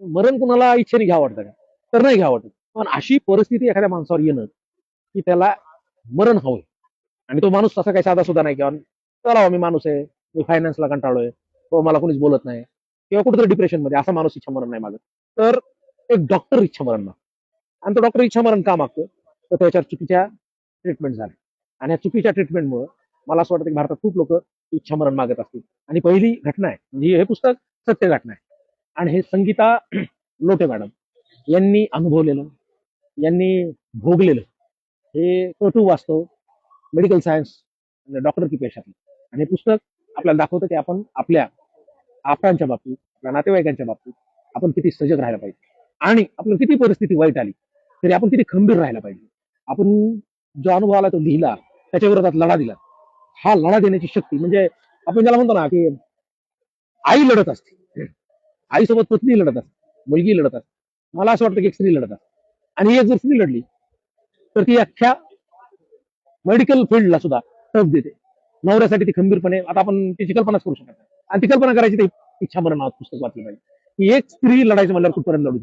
मरण कुणाला इच्छेने घ्यावं वाटतं का? तर नाही घ्यावं वाटत. पण अशी परिस्थिती एखाद्या माणसावर येणं, की त्याला मरण हवंय आणि तो माणूस तसा काही साधा सुद्धा नाही, किंवा चला मी माणूस आहे, मी फायनान्सला कंटाळलोय, किंवा मला कोणीच बोलत नाही, किंवा कुठेतरी डिप्रेशन मध्ये, असा माणूस इच्छा मरण नाही मागत. तर एक डॉक्टर इच्छा मरण मागतो. आणि तो डॉक्टर इच्छा मरण का मागतो? तर त्याच्यावर चुकीच्या ट्रीटमेंट झाल्या. आणि या चुकीच्या ट्रीटमेंटमुळे मला असं वाटतं की भारतात खूप लोक इच्छा मरण मागत असतील. आणि पहिली घटना आहे, म्हणजे हे पुस्तक सत्य घटना आहे, आणि हे संगीता लोटे मॅडम यांनी अनुभवलेलं, यांनी भोगलेलं, हे कटू वास्तव मेडिकल सायन्स डॉक्टर की पेशातलं. आणि हे पुस्तक आपल्याला दाखवतं की आपण आपल्या आपणाच्या बाबतीत, आपल्या नातेवाईकांच्या बाबतीत आपण किती सजग राहायला पाहिजे, आणि आपल्याला किती परिस्थिती वाईट आली तरी आपण किती खंबीर राहायला पाहिजे. आपण जो अनुभव आला तो लिहिला, त्याच्या विरोधात लढा दिला. हा लढा देण्याची शक्ती म्हणजे आपण ज्याला म्हणतो ना की आई लढत असते, आईसोबत पत्नी लढत असते, मुलगी लढत असते. मला असं वाटतं की एक स्त्री लढत असते, आणि एक जर स्त्री लढली तर ती अख्ख्या मेडिकल फील्डला सुद्धा टफ देते. नवऱ्यासाठी ती खंबीरपणे, आता आपण तिची कल्पनाच करू शकत नाही, आणि ती कल्पना करायची ते इच्छा मरण नावाचं पुस्तक वाचलं पाहिजे, की एक स्त्री लढायचं म्हणल्यावर कुठपर्यंत लढू